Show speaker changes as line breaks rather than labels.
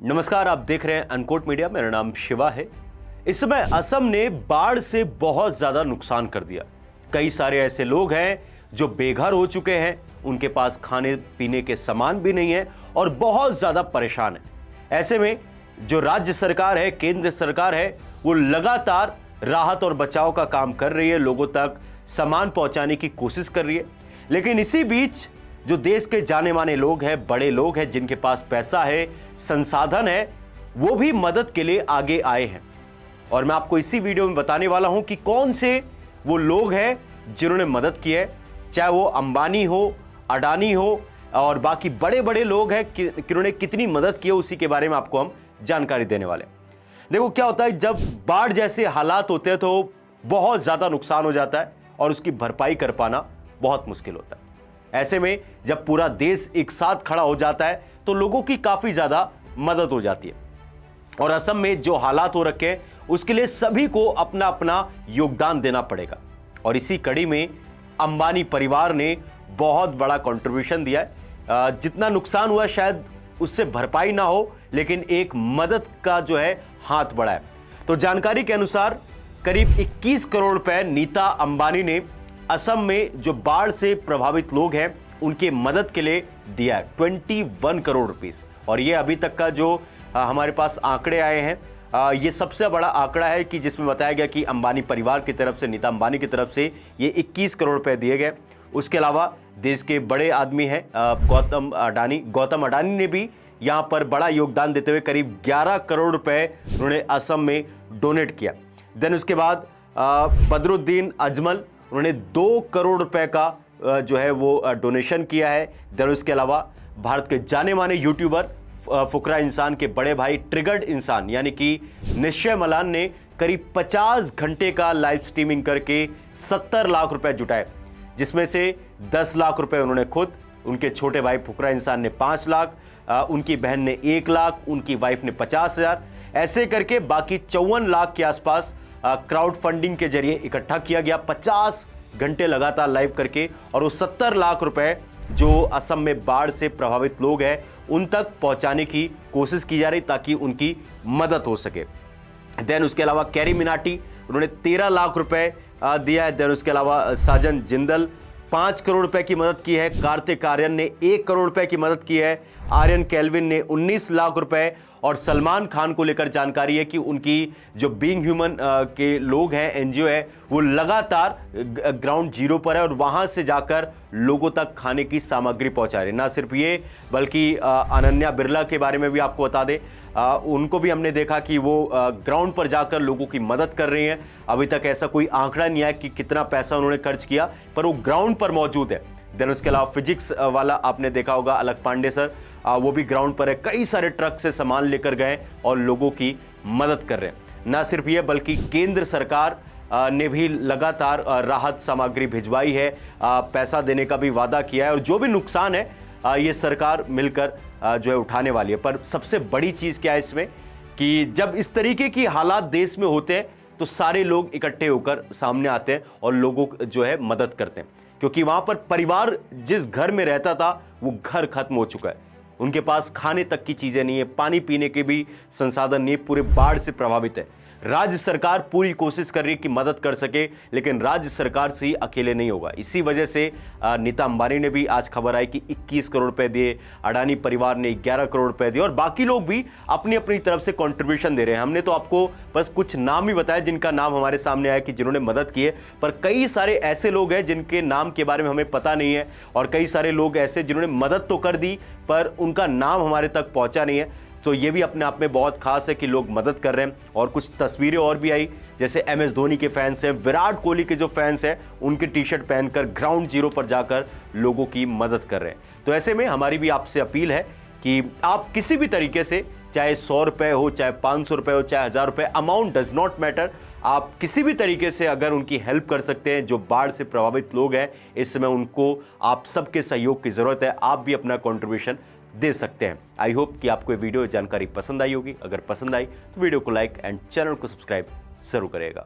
नमस्कार, आप देख रहे हैं अनकोट मीडिया। मेरा नाम शिवा है। इस समय असम ने बाढ़ से बहुत ज्यादा नुकसान कर दिया। कई सारे ऐसे लोग हैं जो बेघर हो चुके हैं, उनके पास खाने पीने के सामान भी नहीं है और बहुत ज्यादा परेशान है। ऐसे में जो राज्य सरकार है, केंद्र सरकार है, वो लगातार राहत और बचाव का काम कर रही है, लोगों तक सामान पहुंचाने की कोशिश कर रही है। लेकिन इसी बीच जो देश के जाने माने लोग हैं, बड़े लोग हैं, जिनके पास पैसा है, संसाधन है, वो भी मदद के लिए आगे आए हैं। और मैं आपको इसी वीडियो में बताने वाला हूं कि कौन से वो लोग हैं जिन्होंने मदद की है, चाहे वो अंबानी हो, अडानी हो और बाकी बड़े बड़े लोग हैं, किन्होंने कितनी मदद की है, उसी के बारे में आपको हम जानकारी देने वाले हैं। देखो क्या होता है, जब बाढ़ जैसे हालात होते हैं तो बहुत ज्यादा नुकसान हो जाता है और उसकी भरपाई कर पाना बहुत मुश्किल होता है। ऐसे में जब पूरा देश एक साथ खड़ा हो जाता है तो लोगों की काफी ज्यादा मदद हो जाती है। और असम में जो हालात हो रखे हैं उसके लिए सभी को अपना अपना योगदान देना पड़ेगा। और इसी कड़ी में अंबानी परिवार ने बहुत बड़ा कंट्रीब्यूशन दिया है। जितना नुकसान हुआ शायद उससे भरपाई ना हो, लेकिन एक मदद का जो है हाथ बढ़ाया। तो जानकारी के अनुसार करीब 21 करोड़ रुपए नीता अंबानी ने असम में जो बाढ़ से प्रभावित लोग हैं उनके मदद के लिए दिया है, 21 करोड़ रुपीस। और ये अभी तक का जो हमारे पास आंकड़े आए हैं, ये सबसे बड़ा आंकड़ा है कि जिसमें बताया गया कि अंबानी परिवार की तरफ से, नीता अंबानी की तरफ से ये 21 करोड़ रुपए दिए गए। उसके अलावा देश के बड़े आदमी हैं गौतम अडानी ने भी यहां पर बड़ा योगदान देते हुए करीब 11 करोड़ रुपए उन्होंने असम में डोनेट किया। देन उसके बाद बदरुद्दीन अजमल, उन्होंने 2 करोड़ रुपए का जो है वो डोनेशन किया है। देन उसके अलावा भारत के जाने माने यूट्यूबर, फुकरा इंसान के बड़े भाई, ट्रिगर्ड इंसान यानी कि निश्चय मलान ने करीब 50 घंटे का लाइव स्ट्रीमिंग करके 70 लाख रुपए जुटाए, जिसमें से 10 लाख रुपए उन्होंने खुद, उनके छोटे भाई फुकरा इंसान ने 5 लाख, उनकी बहन ने 1 लाख, उनकी वाइफ ने 50,000, ऐसे करके बाकी 54 लाख के आसपास क्राउड फंडिंग के जरिए इकट्ठा किया गया 50 घंटे लगातार लाइव करके। और वो 70 लाख रुपए जो असम में बाढ़ से प्रभावित लोग हैं उन तक पहुंचाने की कोशिश की जा रही ताकि उनकी मदद हो सके। देन उसके अलावा कैरी मिनाटी, उन्होंने 13 लाख रुपए दिया है। देन उसके अलावा साजन जिंदल 5 करोड़ रुपए की मदद की है। कार्तिक आर्यन ने 1 करोड़ रुपए की मदद की है। आर्यन कैल्विन ने 19 लाख रुपए। और सलमान खान को लेकर जानकारी है कि उनकी जो बीइंग ह्यूमन के लोग हैं, एनजीओ है, वो लगातार ग्राउंड जीरो पर है और वहां से जाकर लोगों तक खाने की सामग्री पहुंचा रहे। ना सिर्फ ये बल्कि अनन्या बिरला के बारे में भी आपको बता दें, उनको भी हमने देखा कि वो ग्राउंड पर जाकर लोगों की मदद कर रही हैं। अभी तक ऐसा कोई आंकड़ा नहीं आया कि कितना पैसा उन्होंने खर्च किया, पर वो ग्राउंड पर मौजूद है। देन उसके अलावा फिजिक्स वाला आपने देखा होगा, अलग पांडे सर, वो भी ग्राउंड पर है, कई सारे ट्रक से सामान लेकर गए और लोगों की मदद कर रहे हैं। ना सिर्फ ये बल्कि केंद्र सरकार ने भी लगातार राहत सामग्री भिजवाई है, पैसा देने का भी वादा किया है और जो भी नुकसान है ये सरकार मिलकर जो है उठाने वाली है। पर सबसे बड़ी चीज़ क्या है इसमें कि जब इस तरीके की हालात देश में होते हैं तो सारे लोग इकट्ठे होकर सामने आते हैं और लोगों जो है मदद करते हैं, क्योंकि वहां पर परिवार जिस घर में रहता था वो घर खत्म हो चुका है। उनके पास खाने तक की चीजें नहीं है, पानी पीने के भी संसाधन नहीं है, पूरे बाढ़ से प्रभावित है। राज्य सरकार पूरी कोशिश कर रही है कि मदद कर सके, लेकिन राज्य सरकार से ही अकेले नहीं होगा। इसी वजह से नीता अंबानी ने भी आज खबर आई कि 21 करोड़ रुपए दिए, अडानी परिवार ने 11 करोड़ रुपए दिए और बाकी लोग भी अपनी अपनी तरफ से कंट्रीब्यूशन दे रहे हैं। हमने तो आपको बस कुछ नाम ही बताया जिनका नाम हमारे सामने आया कि जिन्होंने मदद की है, पर कई सारे ऐसे लोग हैं जिनके नाम के बारे में हमें पता नहीं है और कई सारे लोग ऐसे जिन्होंने मदद तो कर दी पर उनका नाम हमारे तक पहुंचा नहीं है। तो ये भी अपने आप में बहुत खास है कि लोग मदद कर रहे हैं। और कुछ तस्वीरें और भी आई, जैसे MS धोनी के फैंस हैं, विराट कोहली के जो फैंस हैं, उनके टी शर्ट पहनकर ग्राउंड जीरो पर जाकर लोगों की मदद कर रहे हैं। तो ऐसे में हमारी भी आपसे अपील है कि आप किसी भी तरीके से, चाहे 100 रुपए हो, चाहे 500 रुपए हो, चाहे 1000 रुपए, अमाउंट डज नॉट मैटर, आप किसी भी तरीके से अगर उनकी हेल्प कर सकते हैं, जो बाढ़ से प्रभावित लोग हैं इस समय, उनको आप सबके सहयोग की जरूरत है। आप भी अपना कॉन्ट्रीब्यूशन दे सकते हैं। आई होप कि आपको ये वीडियो जानकारी पसंद आई होगी। अगर पसंद आई तो वीडियो को लाइक एंड चैनल को सब्सक्राइब जरूर करेगा।